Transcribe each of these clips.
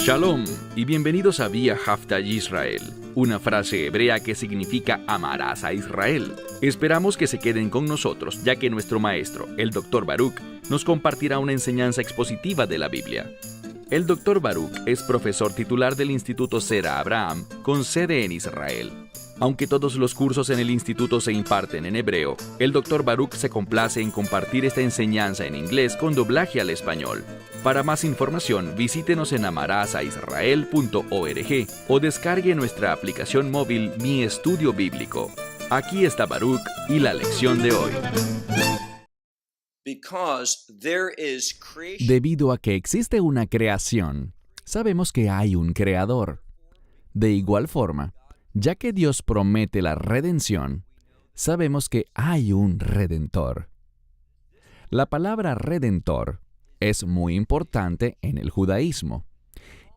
Shalom y bienvenidos a Vía Hafta Yisrael, una frase hebrea que significa amarás a Israel. Esperamos que se queden con nosotros, ya que nuestro maestro, el Dr. Baruch, nos compartirá una enseñanza expositiva de la Biblia. El Dr. Baruch es profesor titular del Instituto Sera Abraham, con sede en Israel. Aunque todos los cursos en el instituto se imparten en hebreo, el Dr. Baruch se complace en compartir esta enseñanza en inglés con doblaje al español. Para más información, visítenos en amarasaisrael.org o descargue nuestra aplicación móvil Mi Estudio Bíblico. Aquí está Baruch y la lección de hoy. Debido a que existe una creación, sabemos que hay un creador. De igual forma, ya que Dios promete la redención, sabemos que hay un redentor. La palabra redentor es muy importante en el judaísmo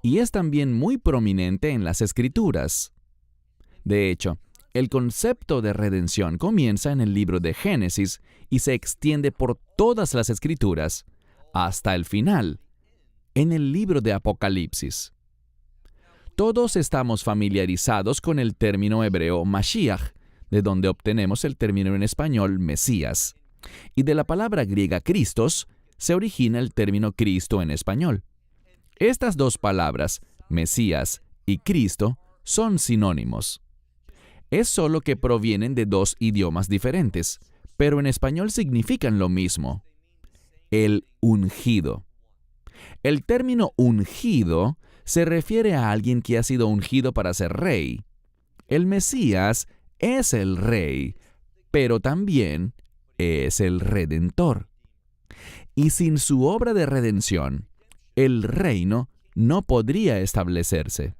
y es también muy prominente en las Escrituras. De hecho, el concepto de redención comienza en el libro de Génesis y se extiende por todas las Escrituras hasta el final, en el libro de Apocalipsis. Todos estamos familiarizados con el término hebreo Mashiach, de donde obtenemos el término en español Mesías, y de la palabra griega Christos se origina el término Cristo en español. Estas dos palabras, Mesías y Cristo, son sinónimos. Es solo que provienen de dos idiomas diferentes, pero en español significan lo mismo: el ungido. El término ungido se refiere a alguien que ha sido ungido para ser rey. El Mesías es el rey, pero también es el redentor. Y sin su obra de redención, el reino no podría establecerse.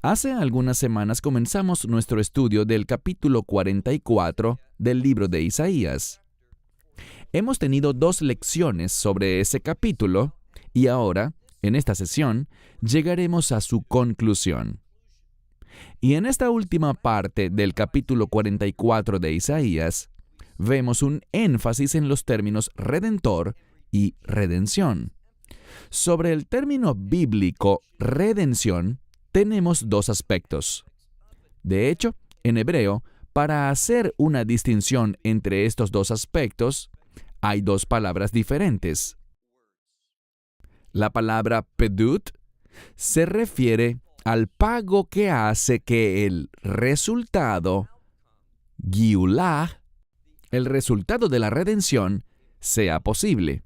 Hace algunas semanas comenzamos nuestro estudio del capítulo 44 del libro de Isaías. Hemos tenido 2 lecciones sobre ese capítulo y ahora, en esta sesión, llegaremos a su conclusión. Y en esta última parte del capítulo 44 de Isaías, vemos un énfasis en los términos redentor y redención. Sobre el término bíblico redención, tenemos 2 aspectos. De hecho, en hebreo, para hacer una distinción entre estos 2 aspectos, hay 2 palabras diferentes. La palabra pedut se refiere al pago que hace que el resultado, giulah, el resultado de la redención, sea posible.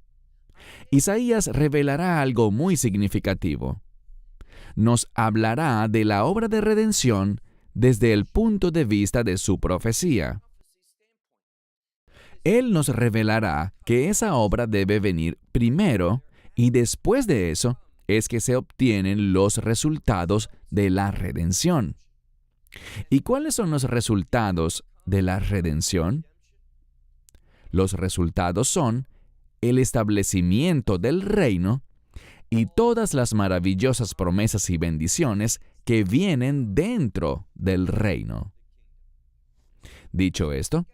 Isaías revelará algo muy significativo. Nos hablará de la obra de redención desde el punto de vista de su profecía. Él nos revelará que esa obra debe venir primero y después de eso es que se obtienen los resultados de la redención. ¿Y cuáles son los resultados de la redención? Los resultados son el establecimiento del reino y todas las maravillosas promesas y bendiciones que vienen dentro del reino. Dicho esto,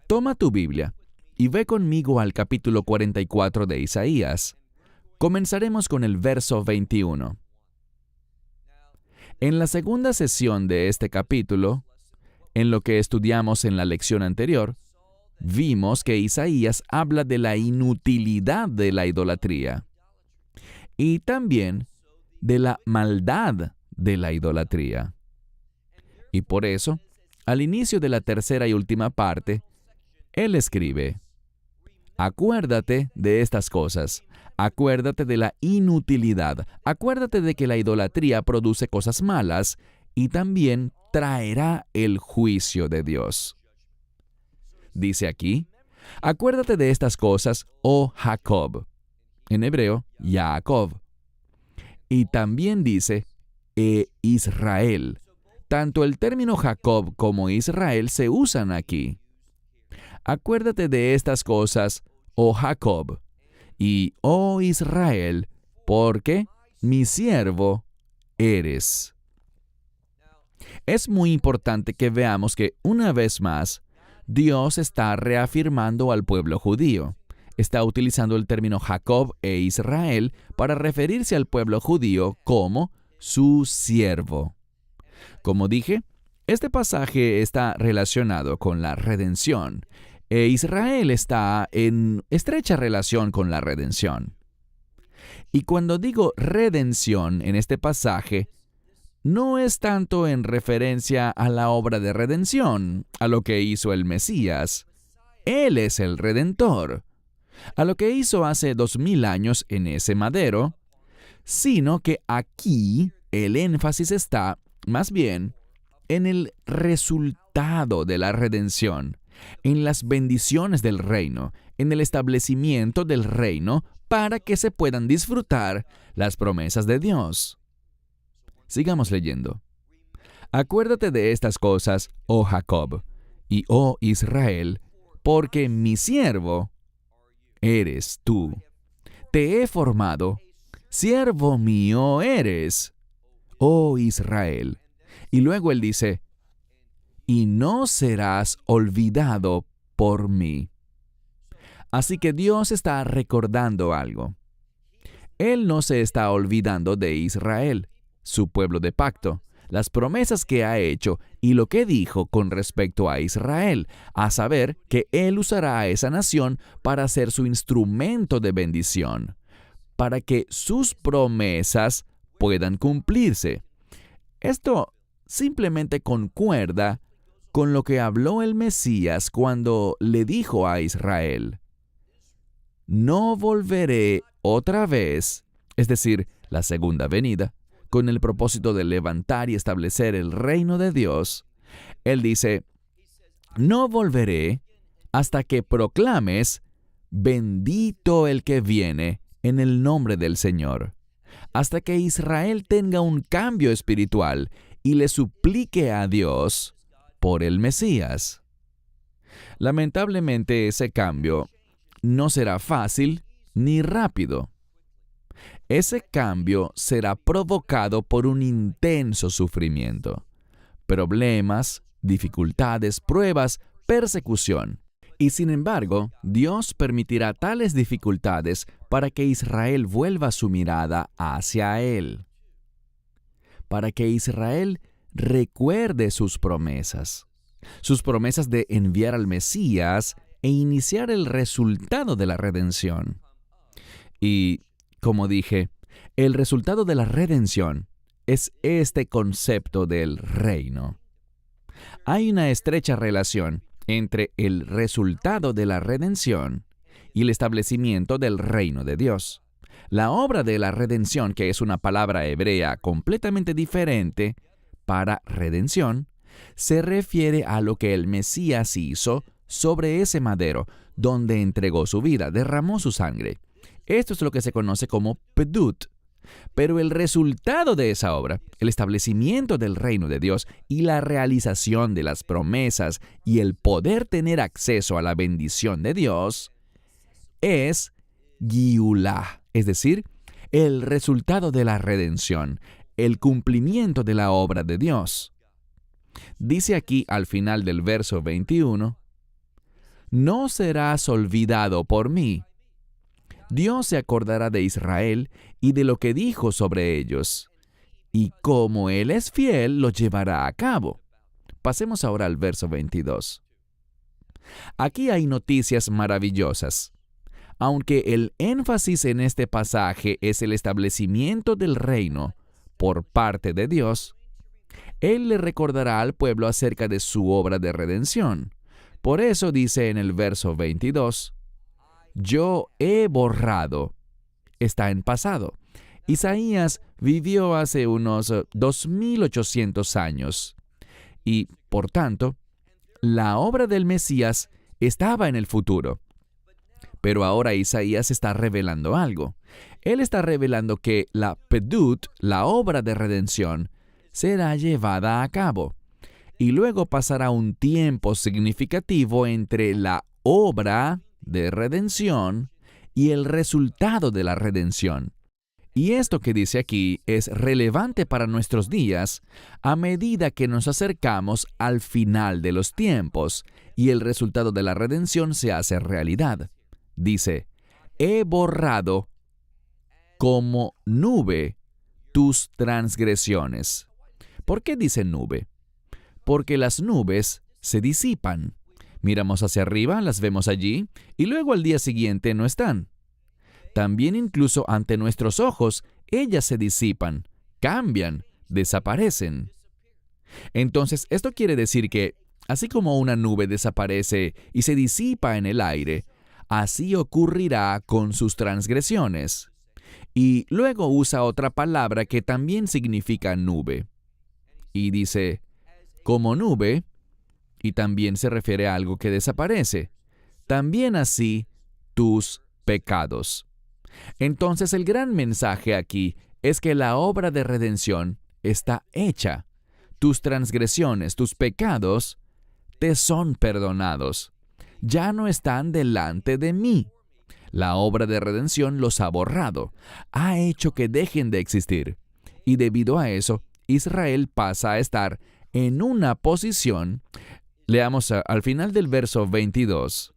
toma tu Biblia y ve conmigo al capítulo 44 de Isaías. Comenzaremos con el verso 21. En la segunda sesión de este capítulo, en lo que estudiamos en la lección anterior, vimos que Isaías habla de la inutilidad de la idolatría y también de la maldad de la idolatría. Y por eso, al inicio de la tercera y última parte, él escribe: acuérdate de estas cosas. Acuérdate de la inutilidad. Acuérdate de que la idolatría produce cosas malas y también traerá el juicio de Dios. Dice aquí: acuérdate de estas cosas, oh Jacob. En hebreo, Yaakov. Y también dice, Israel. Tanto el término Jacob como Israel se usan aquí. Acuérdate de estas cosas, oh Jacob, y oh Israel, porque mi siervo eres. Es muy importante que veamos que, una vez más, Dios está reafirmando al pueblo judío. está utilizando el término Jacob e Israel para referirse al pueblo judío como su siervo. Como dije, este pasaje está relacionado con la redención, e Israel está en estrecha relación con la redención. Y cuando digo redención en este pasaje, no es tanto en referencia a la obra de redención, a lo que hizo el Mesías. Él es el Redentor, a lo que hizo hace 2000 años en ese madero, sino que aquí el énfasis está, más bien, en el resultado de la redención, en las bendiciones del reino, en el establecimiento del reino para que se puedan disfrutar las promesas de Dios. Sigamos leyendo. Acuérdate de estas cosas, oh Jacob, y oh Israel, porque mi siervo eres tú. Te he formado, siervo mío eres, oh Israel. Y luego él dice, y no serás olvidado por mí. Así que Dios está recordando algo. Él no se está olvidando de Israel, su pueblo de pacto, las promesas que ha hecho y lo que dijo con respecto a Israel, a saber que Él usará a esa nación para ser su instrumento de bendición, para que sus promesas puedan cumplirse. Esto simplemente concuerda con lo que habló el Mesías cuando le dijo a Israel, no volveré otra vez, es decir, la segunda venida, con el propósito de levantar y establecer el reino de Dios. Él dice, no volveré hasta que proclames, bendito el que viene en el nombre del Señor, hasta que Israel tenga un cambio espiritual y le suplique a Dios por el Mesías. Lamentablemente ese cambio no será fácil ni rápido. Ese cambio será provocado por un intenso sufrimiento, problemas, dificultades, pruebas, persecución. Y sin embargo, Dios permitirá tales dificultades para que Israel vuelva su mirada hacia Él, para que Israel recuerde sus promesas de enviar al Mesías e iniciar el resultado de la redención. Y, como dije, el resultado de la redención es este concepto del reino. Hay una estrecha relación entre el resultado de la redención y el establecimiento del reino de Dios. La obra de la redención, que es una palabra hebrea completamente diferente para redención, se refiere a lo que el Mesías hizo sobre ese madero, donde entregó su vida, derramó su sangre. Esto es lo que se conoce como pedut. Pero el resultado de esa obra, el establecimiento del reino de Dios y la realización de las promesas y el poder tener acceso a la bendición de Dios, es Giulah, es decir, el resultado de la redención, el cumplimiento de la obra de Dios. Dice aquí al final del verso 21, no serás olvidado por mí. Dios se acordará de Israel y de lo que dijo sobre ellos, y como Él es fiel, lo llevará a cabo. Pasemos ahora al verso 22. Aquí hay noticias maravillosas. Aunque el énfasis en este pasaje es el establecimiento del reino por parte de Dios, Él le recordará al pueblo acerca de su obra de redención. Por eso dice en el verso 22, yo he borrado, está en pasado. Isaías vivió hace unos 2800 años y, por tanto, la obra del Mesías estaba en el futuro. Pero ahora Isaías está revelando algo. Él está revelando que la pedut, la obra de redención, será llevada a cabo. Y luego pasará un tiempo significativo entre la obra de redención y el resultado de la redención. Y esto que dice aquí es relevante para nuestros días a medida que nos acercamos al final de los tiempos y el resultado de la redención se hace realidad. Dice, he borrado como nube tus transgresiones. ¿Por qué dice nube? Porque las nubes se disipan. Miramos hacia arriba, las vemos allí, y luego al día siguiente no están. También incluso ante nuestros ojos, ellas se disipan, cambian, desaparecen. Entonces, esto quiere decir que, así como una nube desaparece y se disipa en el aire, así ocurrirá con sus transgresiones. Y luego usa otra palabra que también significa nube. Y dice, como nube, y también se refiere a algo que desaparece. También así tus pecados. Entonces el gran mensaje aquí es que la obra de redención está hecha. Tus transgresiones, tus pecados, te son perdonados. Ya no están delante de mí. La obra de redención los ha borrado, ha hecho que dejen de existir. Y debido a eso, Israel pasa a estar en una posición. Leamos al final del verso 22.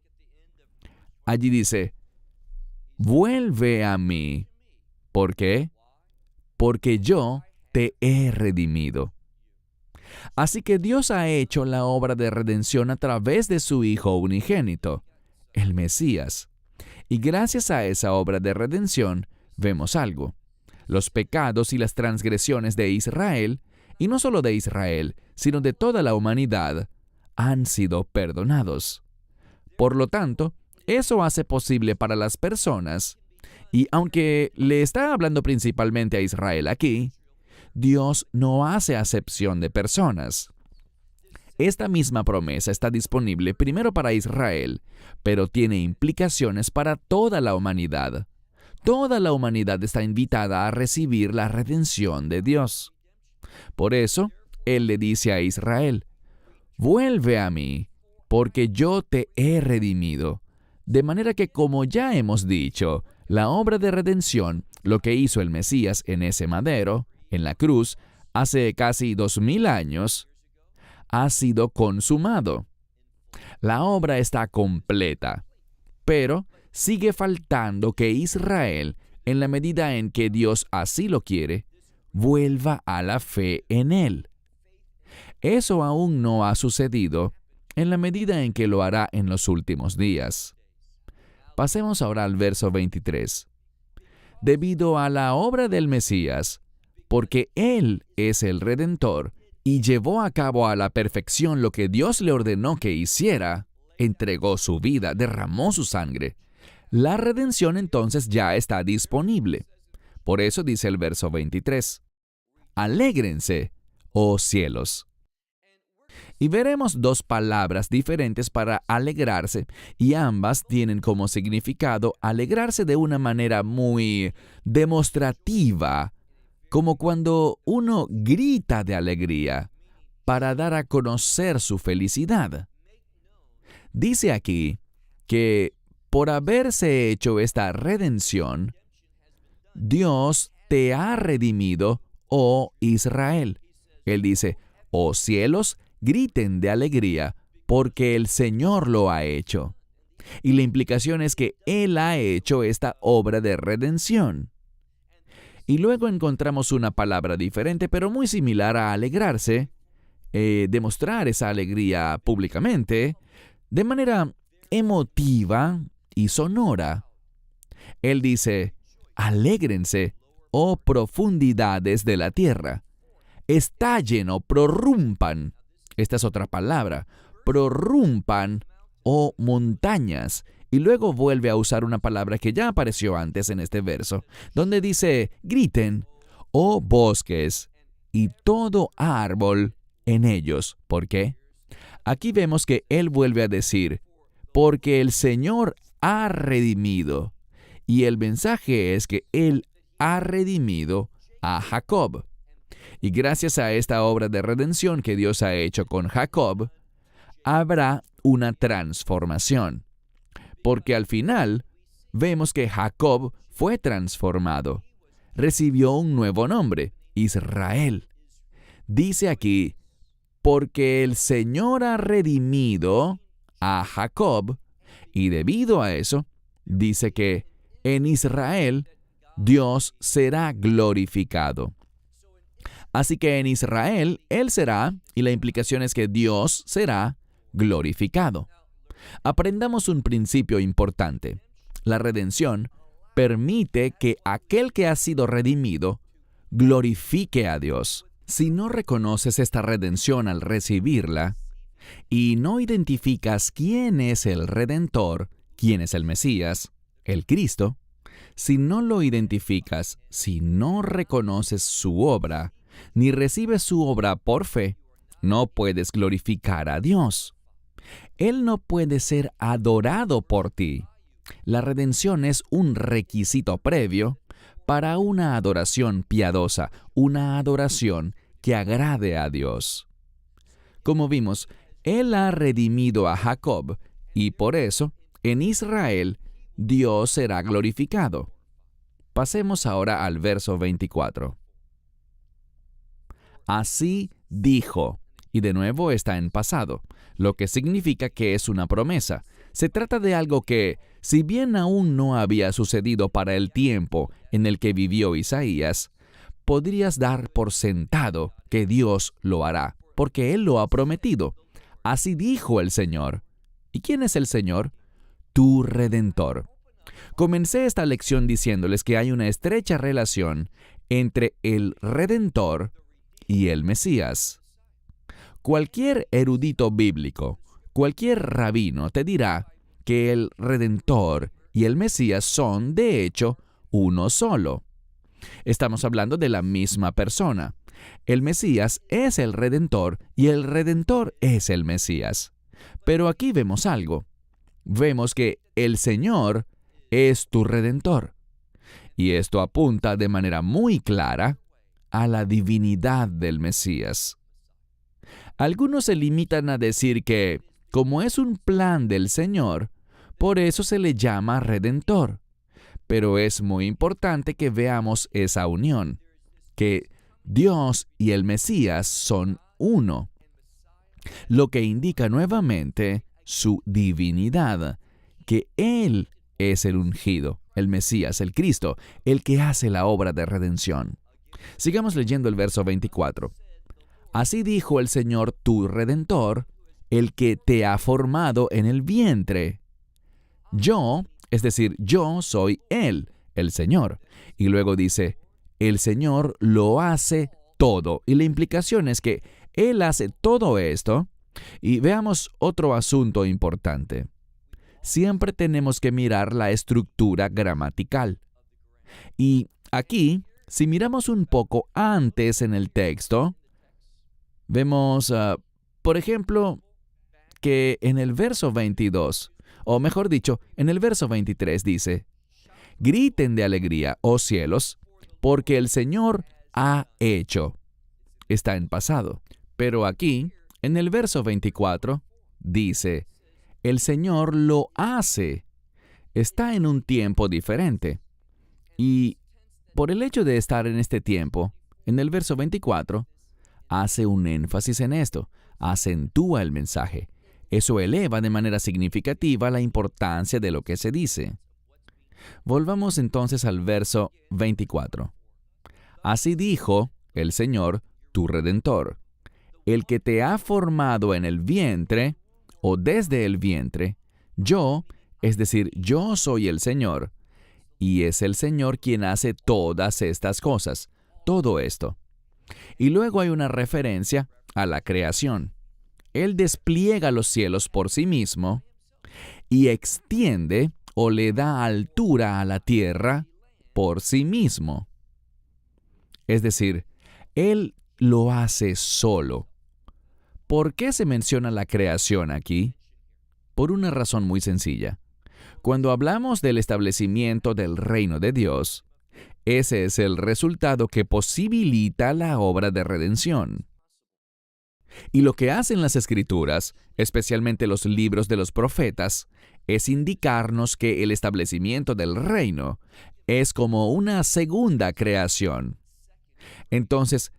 Allí dice, vuelve a mí. ¿Por qué? Porque yo te he redimido. Así que Dios ha hecho la obra de redención a través de su Hijo unigénito, el Mesías. Y gracias a esa obra de redención, vemos algo. Los pecados y las transgresiones de Israel, y no solo de Israel, sino de toda la humanidad, han sido perdonados. Por lo tanto, eso hace posible para las personas, y aunque le está hablando principalmente a Israel aquí, Dios no hace acepción de personas. Esta misma promesa está disponible primero para Israel, pero tiene implicaciones para toda la humanidad. Toda la humanidad está invitada a recibir la redención de Dios. Por eso, Él le dice a Israel, vuelve a mí, porque yo te he redimido. De manera que, como ya hemos dicho, la obra de redención, lo que hizo el Mesías en ese madero, en la cruz, hace casi 2000 años, ha sido consumado. La obra está completa, pero sigue faltando que Israel, en la medida en que Dios así lo quiere, vuelva a la fe en Él. Eso aún no ha sucedido en la medida en que lo hará en los últimos días. Pasemos ahora al verso 23. Debido a la obra del Mesías, porque Él es el Redentor y llevó a cabo a la perfección lo que Dios le ordenó que hiciera, entregó su vida, derramó su sangre. La redención entonces ya está disponible. Por eso dice el verso 23, alégrense, oh cielos. Y veremos dos palabras diferentes para alegrarse, y ambas tienen como significado alegrarse de una manera muy demostrativa, como cuando uno grita de alegría para dar a conocer su felicidad. Dice aquí que por haberse hecho esta redención, Dios te ha redimido, oh Israel. Él dice, oh cielos, griten de alegría, porque el Señor lo ha hecho. Y la implicación es que Él ha hecho esta obra de redención. Y luego encontramos una palabra diferente, pero muy similar a alegrarse, demostrar esa alegría públicamente, de manera emotiva y sonora. Él dice, alégrense, oh profundidades de la tierra. Estallen o prorrumpan. Esta es otra palabra. Prorrumpan, oh montañas. Y luego vuelve a usar una palabra que ya apareció antes en este verso, donde dice, griten, oh bosques, y todo árbol en ellos. ¿Por qué? Aquí vemos que él vuelve a decir, porque el Señor ha redimido. Y el mensaje es que Él ha redimido a Jacob. Y gracias a esta obra de redención que Dios ha hecho con Jacob, habrá una transformación. Porque al final vemos que Jacob fue transformado. Recibió un nuevo nombre, Israel. Dice aquí, porque el Señor ha redimido a Jacob, y debido a eso, dice que en Israel Dios será glorificado. Así que en Israel Él será, y la implicación es que Dios será glorificado. Aprendamos un principio importante. La redención permite que aquel que ha sido redimido glorifique a Dios. Si no reconoces esta redención al recibirla, y no identificas quién es el Redentor, quién es el Mesías, el Cristo, si no lo identificas, si no reconoces su obra, ni recibes su obra por fe, no puedes glorificar a Dios. Él no puede ser adorado por ti. La redención es un requisito previo para una adoración piadosa, una adoración que agrade a Dios. Como vimos, Él ha redimido a Jacob, y por eso, en Israel, Dios será glorificado. Pasemos ahora al verso 24. Así dijo, y de nuevo está en pasado, lo que significa que es una promesa. Se trata de algo que, si bien aún no había sucedido para el tiempo en el que vivió Isaías, podrías dar por sentado que Dios lo hará, porque Él lo ha prometido. Así dijo el Señor. ¿Y quién es el Señor? Tu Redentor. Comencé esta lección diciéndoles que hay una estrecha relación entre el Redentor y el Mesías. Cualquier erudito bíblico, cualquier rabino te dirá que el Redentor y el Mesías son, de hecho, uno solo. Estamos hablando de la misma persona. El Mesías es el Redentor y el Redentor es el Mesías. Pero aquí vemos algo. Vemos que el Señor es tu Redentor. Y esto apunta de manera muy clara a la divinidad del Mesías. Algunos se limitan a decir que, como es un plan del Señor, por eso se le llama Redentor. Pero es muy importante que veamos esa unión, que Dios y el Mesías son uno, lo que indica nuevamente su divinidad, que Él es el ungido, el Mesías, el Cristo, el que hace la obra de redención. Sigamos leyendo el verso 24. Así dijo el Señor tu Redentor, el que te ha formado en el vientre. Yo, es decir, yo soy Él, el Señor. Y luego dice, el Señor lo hace todo. Y la implicación es que Él hace todo esto. Y veamos otro asunto importante. Siempre tenemos que mirar la estructura gramatical. Y aquí, si miramos un poco antes en el texto, vemos, por ejemplo, que en el verso 22, o mejor dicho, en el verso 23 dice, griten de alegría, oh cielos, porque el Señor ha hecho. Está en pasado. Pero aquí, en el verso 24, dice, el Señor lo hace. Está en un tiempo diferente. Y por el hecho de estar en este tiempo, en el verso 24, hace un énfasis en esto, acentúa el mensaje. Eso eleva de manera significativa la importancia de lo que se dice. Volvamos entonces al verso 24. Así dijo el Señor, tu Redentor, el que te ha formado en el vientre, o desde el vientre, yo, es decir, yo soy el Señor, y es el Señor quien hace todas estas cosas, todo esto. Y luego hay una referencia a la creación. Él despliega los cielos por sí mismo y extiende o le da altura a la tierra por sí mismo. Es decir, Él lo hace solo. ¿Por qué se menciona la creación aquí? Por una razón muy sencilla. Cuando hablamos del establecimiento del reino de Dios, ese es el resultado que posibilita la obra de redención. Y lo que hacen las Escrituras, especialmente los libros de los profetas, es indicarnos que el establecimiento del reino es como una segunda creación. Entonces,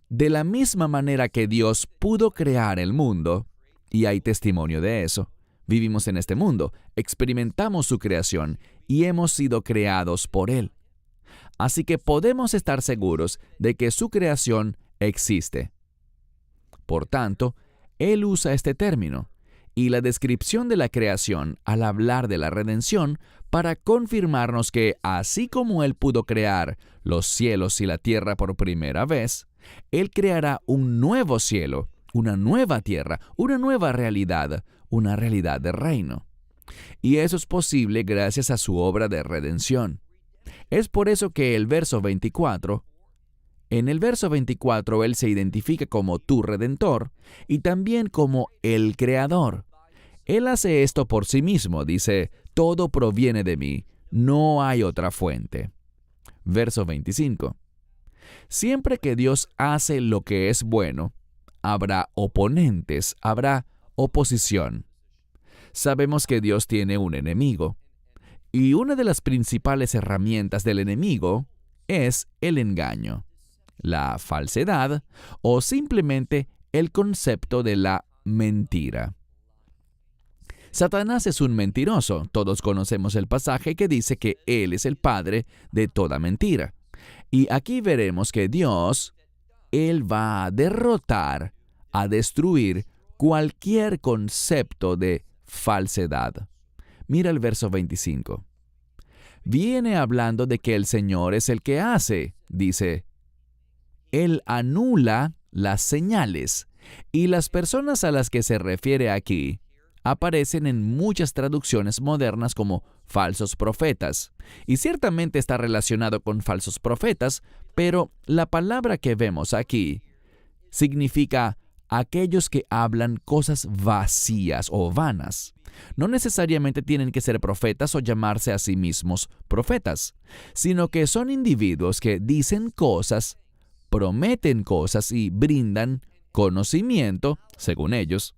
de la misma manera que Dios pudo crear el mundo, y hay testimonio de eso, Vivimos en este mundo, experimentamos su creación y hemos sido creados por Él. Así que podemos estar seguros de que su creación existe. Por tanto, Él usa este término y la descripción de la creación al hablar de la redención para confirmarnos que, así como Él pudo crear los cielos y la tierra por primera vez, Él creará un nuevo cielo, una nueva tierra, una nueva realidad, una realidad de reino. Y eso es posible gracias a su obra de redención. Es por eso que en el verso 24, Él se identifica como tu Redentor y también como el Creador. Él hace esto por sí mismo, dice, todo proviene de mí, no hay otra fuente. Verso 25. Siempre que Dios hace lo que es bueno, habrá oponentes, habrá oposición. Sabemos que Dios tiene un enemigo, y una de las principales herramientas del enemigo es el engaño, la falsedad o simplemente el concepto de la mentira. Satanás es un mentiroso. Todos conocemos el pasaje que dice que Él es el padre de toda mentira. Y aquí veremos que Dios, Él va a derrotar, a destruir cualquier concepto de falsedad. Mira el verso 25. Viene hablando de que el Señor es el que hace, dice, Él anula las señales. Y las personas a las que se refiere aquí aparecen en muchas traducciones modernas como falsos profetas. Y ciertamente está relacionado con falsos profetas, pero la palabra que vemos aquí significa aquellos que hablan cosas vacías o vanas. No necesariamente tienen que ser profetas o llamarse a sí mismos profetas, sino que son individuos que dicen cosas, prometen cosas y brindan conocimiento, según ellos.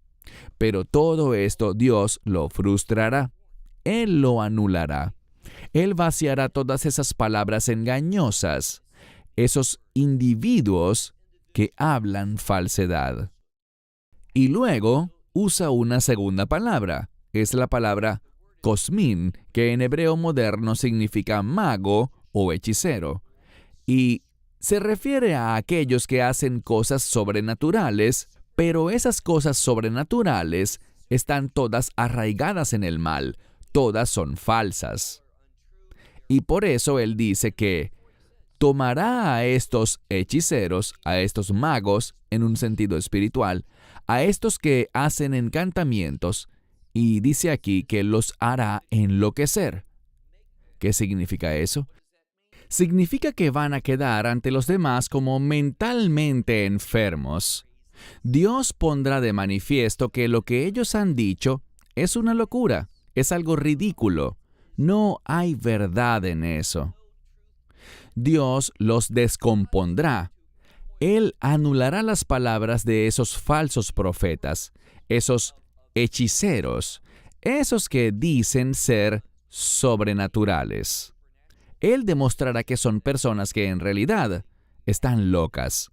Pero todo esto Dios lo frustrará. Él lo anulará. Él vaciará todas esas palabras engañosas, esos individuos que hablan falsedad. Y luego usa una segunda palabra. Es la palabra cosmín, que en hebreo moderno significa mago o hechicero. Y se refiere a aquellos que hacen cosas sobrenaturales, pero esas cosas sobrenaturales están todas arraigadas en el mal, todas son falsas. Y por eso Él dice que tomará a estos hechiceros, a estos magos, en un sentido espiritual, a estos que hacen encantamientos, y dice aquí que los hará enloquecer. ¿Qué significa eso? Significa que van a quedar ante los demás como mentalmente enfermos. Dios pondrá de manifiesto que lo que ellos han dicho es una locura, es algo ridículo. No hay verdad en eso. Dios los descompondrá. Él anulará las palabras de esos falsos profetas, esos hechiceros, esos que dicen ser sobrenaturales. Él demostrará que son personas que en realidad están locas.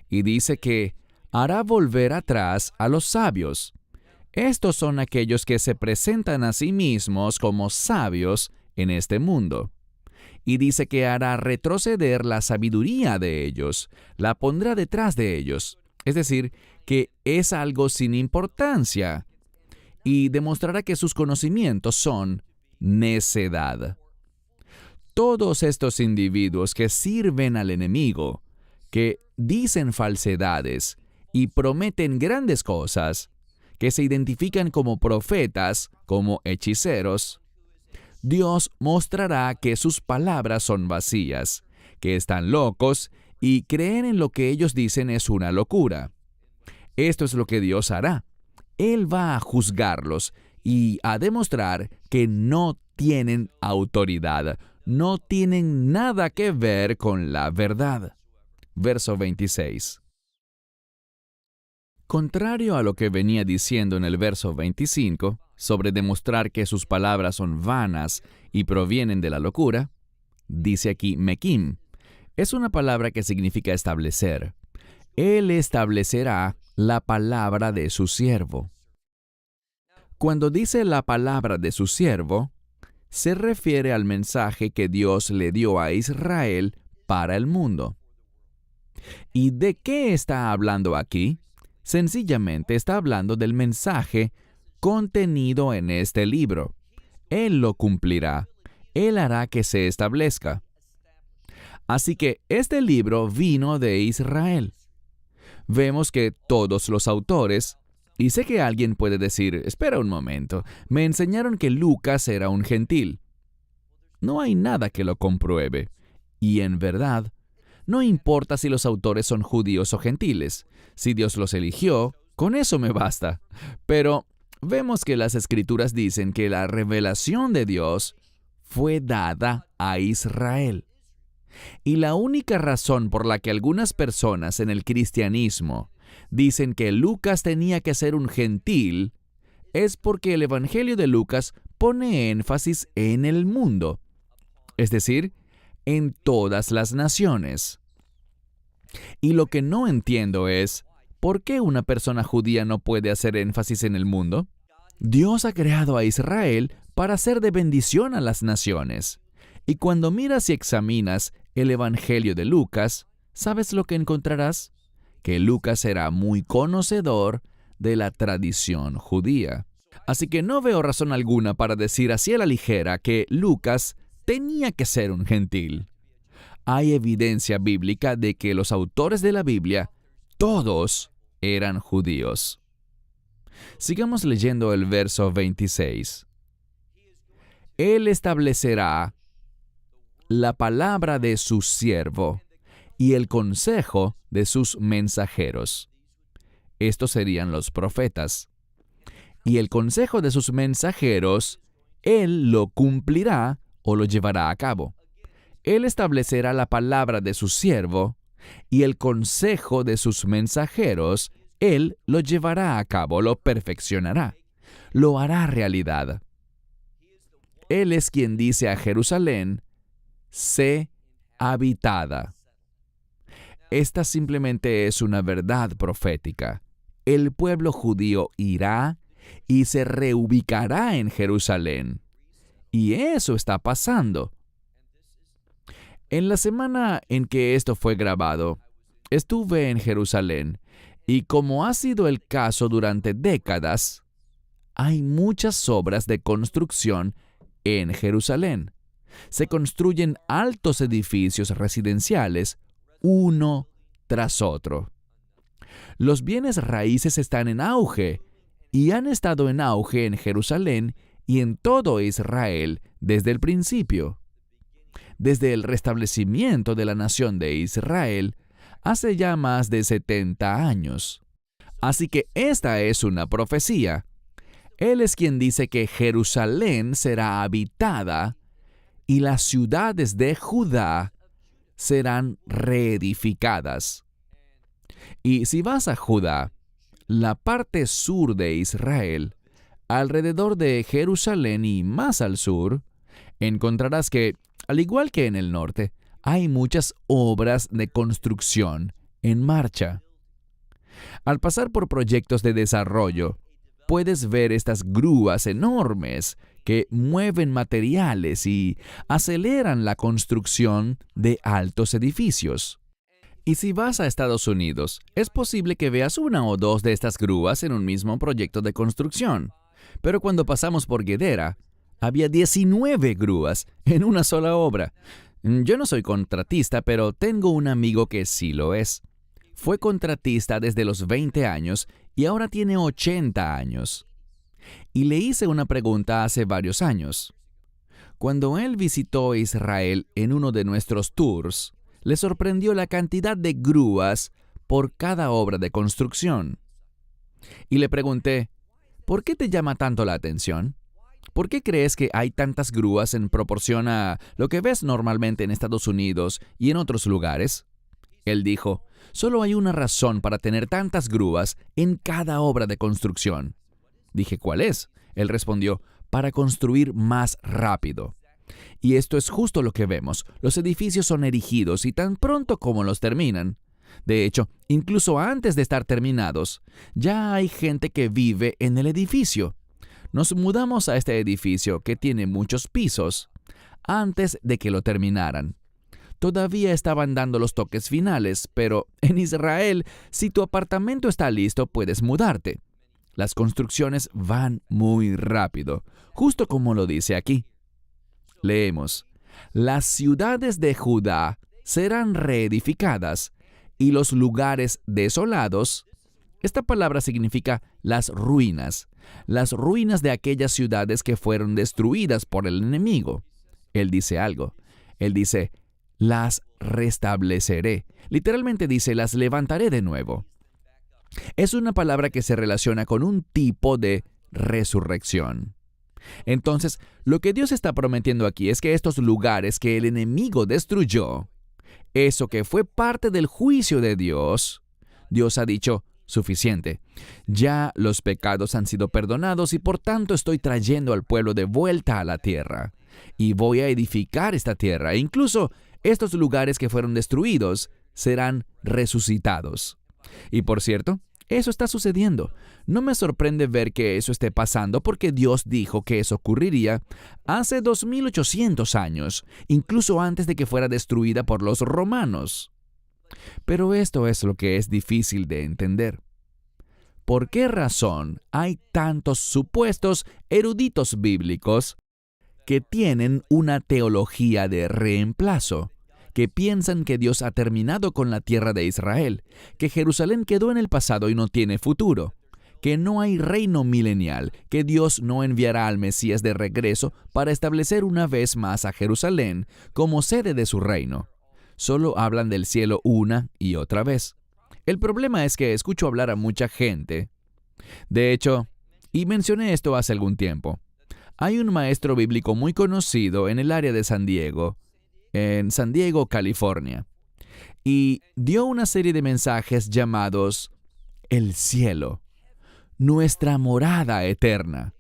Y dice que hará volver atrás a los sabios. Estos son aquellos que se presentan a sí mismos como sabios en este mundo. Y dice que hará retroceder la sabiduría de ellos, la pondrá detrás de ellos. Es decir, que es algo sin importancia. Y demostrará que sus conocimientos son necedad. Todos estos individuos que sirven al enemigo, que dicen falsedades y prometen grandes cosas, que se identifican como profetas, como hechiceros, Dios mostrará que sus palabras son vacías, que están locos y creen en lo que ellos dicen es una locura. Esto es lo que Dios hará. Él va a juzgarlos y a demostrar que no tienen autoridad, no tienen nada que ver con la verdad. Verso 26. Contrario a lo que venía diciendo en el verso 25, sobre demostrar que sus palabras son vanas y provienen de la locura, dice aquí mekim. Es una palabra que significa establecer. Él establecerá la palabra de su siervo. Cuando dice la palabra de su siervo, se refiere al mensaje que Dios le dio a Israel para el mundo. ¿Y de qué está hablando aquí? Sencillamente está hablando del mensaje contenido en este libro. Él lo cumplirá. Él hará que se establezca. Así que este libro vino de Israel. Vemos que todos los autores, y sé que alguien puede decir, espera un momento, me enseñaron que Lucas era un gentil. No hay nada que lo compruebe. Y en verdad, no importa si los autores son judíos o gentiles. Si Dios los eligió, con eso me basta. Pero vemos que las Escrituras dicen que la revelación de Dios fue dada a Israel. Y la única razón por la que algunas personas en el cristianismo dicen que Lucas tenía que ser un gentil es porque el Evangelio de Lucas pone énfasis en el mundo, es decir, en todas las naciones. Y lo que no entiendo es, ¿por qué una persona judía no puede hacer énfasis en el mundo? Dios ha creado a Israel para ser de bendición a las naciones. Y cuando miras y examinas el Evangelio de Lucas, ¿sabes lo que encontrarás? Que Lucas era muy conocedor de la tradición judía. Así que no veo razón alguna para decir así a la ligera que Lucas tenía que ser un gentil. Hay evidencia bíblica de que los autores de la Biblia, todos eran judíos. Sigamos leyendo el verso 26. Él establecerá la palabra de su siervo y el consejo de sus mensajeros. Estos serían los profetas. Y el consejo de sus mensajeros, Él lo cumplirá o lo llevará a cabo. Él establecerá la palabra de su siervo y el consejo de sus mensajeros, Él lo llevará a cabo, lo perfeccionará, lo hará realidad. Él es quien dice a Jerusalén, sé habitada. Esta simplemente es una verdad profética. El pueblo judío irá y se reubicará en Jerusalén. Y eso está pasando. En la semana en que esto fue grabado, estuve en Jerusalén, y como ha sido el caso durante décadas, hay muchas obras de construcción en Jerusalén. Se construyen altos edificios residenciales, uno tras otro. Los bienes raíces están en auge, y han estado en auge en Jerusalén y en todo Israel desde el principio. Desde el restablecimiento de la nación de Israel, hace ya más de 70 años. Así que esta es una profecía. Él es quien dice que Jerusalén será habitada y las ciudades de Judá serán reedificadas. Y si vas a Judá, la parte sur de Israel, alrededor de Jerusalén y más al sur, encontrarás que, al igual que en el norte, hay muchas obras de construcción en marcha. Al pasar por proyectos de desarrollo, puedes ver estas grúas enormes que mueven materiales y aceleran la construcción de altos edificios. Y si vas a Estados Unidos, es posible que veas una o dos de estas grúas en un mismo proyecto de construcción. Pero cuando pasamos por Guedera, había 19 grúas en una sola obra. Yo no soy contratista, pero tengo un amigo que sí lo es. Fue contratista desde los 20 años y ahora tiene 80 años. Y le hice una pregunta hace varios años. Cuando él visitó Israel en uno de nuestros tours, le sorprendió la cantidad de grúas por cada obra de construcción. Y le pregunté, ¿por qué te llama tanto la atención? ¿Por qué crees que hay tantas grúas en proporción a lo que ves normalmente en Estados Unidos y en otros lugares? Él dijo, solo hay una razón para tener tantas grúas en cada obra de construcción. Dije, ¿cuál es? Él respondió, para construir más rápido. Y esto es justo lo que vemos. Los edificios son erigidos y tan pronto como los terminan. De hecho, incluso antes de estar terminados, ya hay gente que vive en el edificio. Nos mudamos a este edificio que tiene muchos pisos antes de que lo terminaran. Todavía estaban dando los toques finales, pero en Israel, si tu apartamento está listo, puedes mudarte. Las construcciones van muy rápido, justo como lo dice aquí. Leemos: las ciudades de Judá serán reedificadas y los lugares desolados. Esta palabra significa las ruinas de aquellas ciudades que fueron destruidas por el enemigo. Él dice algo. Él dice, las restableceré. Literalmente dice, las levantaré de nuevo. Es una palabra que se relaciona con un tipo de resurrección. Entonces, lo que Dios está prometiendo aquí es que estos lugares que el enemigo destruyó, eso que fue parte del juicio de Dios, Dios ha dicho, suficiente. Ya los pecados han sido perdonados y por tanto estoy trayendo al pueblo de vuelta a la tierra. Y voy a edificar esta tierra. E incluso estos lugares que fueron destruidos serán resucitados. Y por cierto, eso está sucediendo. No me sorprende ver que eso esté pasando porque Dios dijo que eso ocurriría hace 2800 años, incluso antes de que fuera destruida por los romanos. Pero esto es lo que es difícil de entender. ¿Por qué razón hay tantos supuestos eruditos bíblicos que tienen una teología de reemplazo, que piensan que Dios ha terminado con la tierra de Israel, que Jerusalén quedó en el pasado y no tiene futuro, que no hay reino milenial, que Dios no enviará al Mesías de regreso para establecer una vez más a Jerusalén como sede de su reino? Solo hablan del cielo una y otra vez. El problema es que escucho hablar a mucha gente. De hecho, y mencioné esto hace algún tiempo, hay un maestro bíblico muy conocido en el área de San Diego, en San Diego, California, y dio una serie de mensajes llamados el cielo, nuestra morada eterna.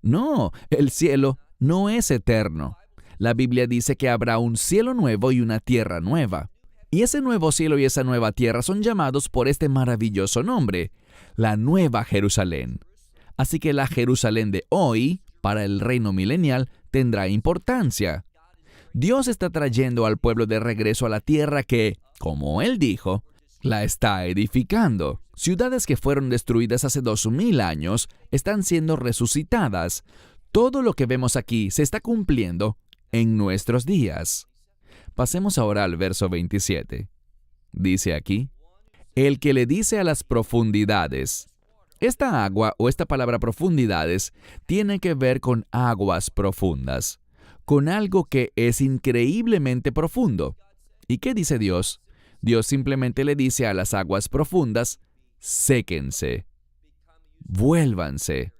No, el cielo no es eterno. La Biblia dice que habrá un cielo nuevo y una tierra nueva. Y ese nuevo cielo y esa nueva tierra son llamados por este maravilloso nombre, la Nueva Jerusalén. Así que la Jerusalén de hoy, para el reino milenial, tendrá importancia. Dios está trayendo al pueblo de regreso a la tierra que, como Él dijo, la está edificando. Ciudades que fueron destruidas hace 2000 años están siendo resucitadas. Todo lo que vemos aquí se está cumpliendo en nuestros días. Pasemos ahora al verso 27. Dice aquí, el que le dice a las profundidades. Esta agua o esta palabra profundidades tiene que ver con aguas profundas, con algo que es increíblemente profundo. ¿Y qué dice Dios? Dios simplemente le dice a las aguas profundas, séquense, vuélvanse.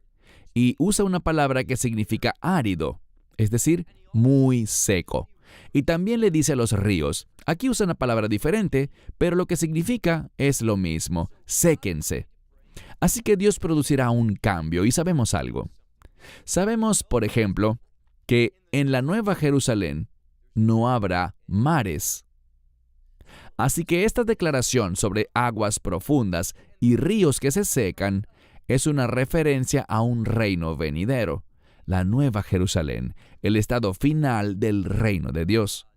Y usa una palabra que significa árido, es decir, muy seco. Y también le dice a los ríos, aquí usa una palabra diferente, pero lo que significa es lo mismo, séquense. Así que Dios producirá un cambio y sabemos algo. Sabemos, por ejemplo, que en la Nueva Jerusalén no habrá mares. Así que esta declaración sobre aguas profundas y ríos que se secan es una referencia a un reino venidero, la Nueva Jerusalén, el estado final del reino de Dios.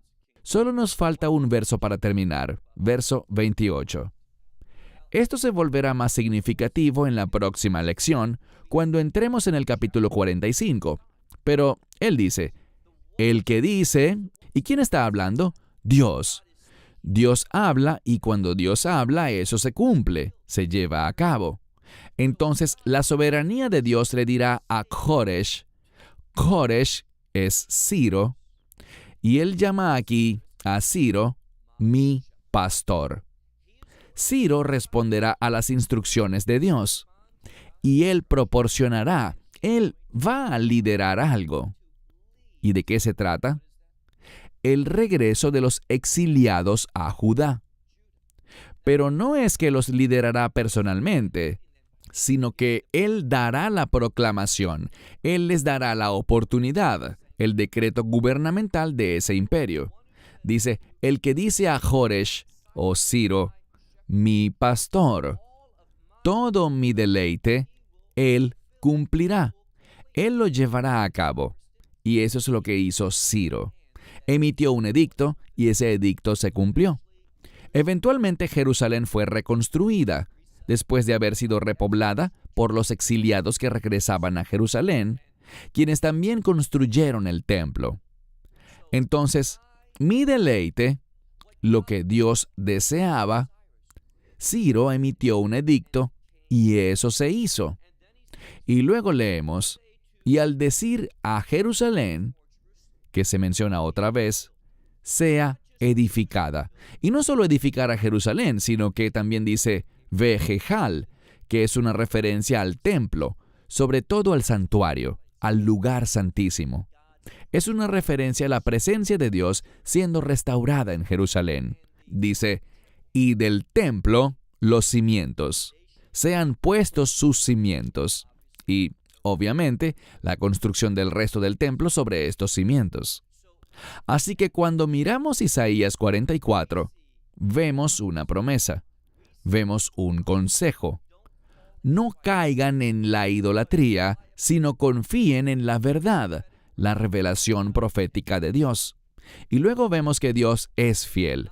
Solo nos falta un verso para terminar, verso 28. Esto se volverá más significativo en la próxima lección, cuando entremos en el capítulo 45. Pero Él dice, el que dice, ¿y quién está hablando? Dios. Dios habla y cuando Dios habla, eso se cumple, se lleva a cabo. Entonces, la soberanía de Dios le dirá a Koresh. Koresh es Ciro, y él llama aquí a Ciro, mi pastor. Ciro responderá a las instrucciones de Dios, y él proporcionará, él va a liderar algo. ¿Y de qué se trata? El regreso de los exiliados a Judá. Pero no es que los liderará personalmente, sino que Él dará la proclamación, Él les dará la oportunidad, el decreto gubernamental de ese imperio. Dice, el que dice a Joresh, o Ciro, mi pastor, todo mi deleite, Él cumplirá. Él lo llevará a cabo. Y eso es lo que hizo Ciro. Emitió un edicto y ese edicto se cumplió. Eventualmente Jerusalén fue reconstruida, después de haber sido repoblada por los exiliados que regresaban a Jerusalén, quienes también construyeron el templo. Entonces, mi deleite, lo que Dios deseaba, Ciro emitió un edicto y eso se hizo. Y luego leemos, y al decir a Jerusalén, que se menciona otra vez, sea edificada. Y no solo edificar a Jerusalén, sino que también dice Vejejal, que es una referencia al templo, sobre todo al santuario, al lugar santísimo. Es una referencia a la presencia de Dios siendo restaurada en Jerusalén. Dice, y del templo los cimientos, sean puestos sus cimientos. Y, obviamente, la construcción del resto del templo sobre estos cimientos. Así que cuando miramos Isaías 44, vemos una promesa, vemos un consejo. No caigan en la idolatría, sino confíen en la verdad, la revelación profética de Dios. Y luego vemos que Dios es fiel,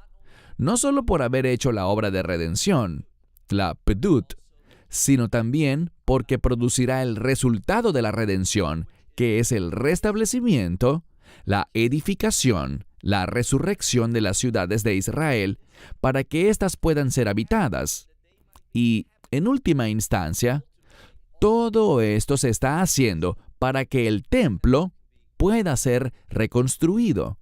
no solo por haber hecho la obra de redención, la pedut, sino también porque producirá el resultado de la redención, que es el restablecimiento, la edificación, la resurrección de las ciudades de Israel, para que éstas puedan ser habitadas. Y, en última instancia, todo esto se está haciendo para que el templo pueda ser reconstruido,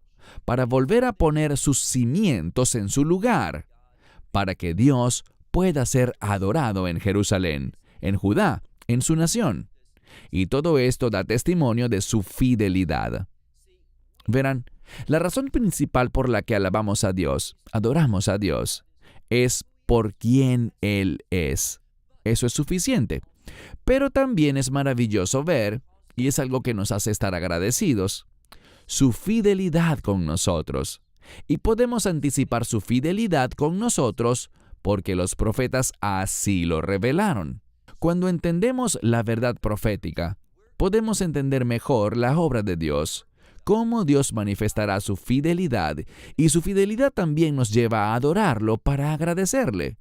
para volver a poner sus cimientos en su lugar, para que Dios pueda ser adorado en Jerusalén, en Judá, en su nación. Y todo esto da testimonio de su fidelidad. Verán, la razón principal por la que alabamos a Dios, adoramos a Dios, es por quien Él es. Eso es suficiente. Pero también es maravilloso ver, y es algo que nos hace estar agradecidos, su fidelidad con nosotros. Y podemos anticipar su fidelidad con nosotros porque los profetas así lo revelaron. Cuando entendemos la verdad profética, podemos entender mejor la obra de Dios, cómo Dios manifestará su fidelidad, y su fidelidad también nos lleva a adorarlo para agradecerle,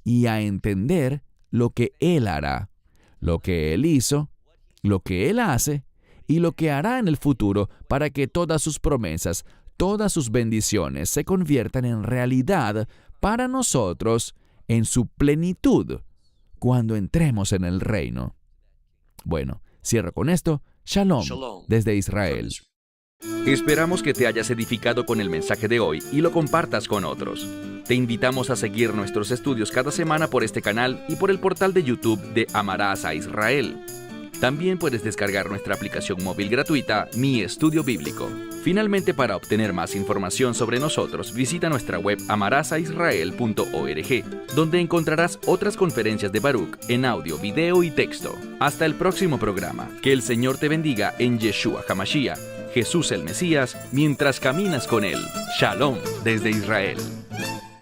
y a entender lo que Él hará, lo que Él hizo, lo que Él hace, y lo que hará en el futuro para que todas sus promesas, todas sus bendiciones se conviertan en realidad para nosotros en su plenitud cuando entremos en el reino. Bueno, cierro con esto. Shalom desde Israel. Esperamos que te hayas edificado con el mensaje de hoy y lo compartas con otros. Te invitamos a seguir nuestros estudios cada semana por este canal y por el portal de YouTube de Amarás a Israel. También puedes descargar nuestra aplicación móvil gratuita, Mi Estudio Bíblico. Finalmente, para obtener más información sobre nosotros, visita nuestra web amarasaisrael.org, donde encontrarás otras conferencias de Baruch en audio, video y texto. Hasta el próximo programa. Que el Señor te bendiga en Yeshua HaMashiach, Jesús el Mesías, mientras caminas con Él. Shalom desde Israel.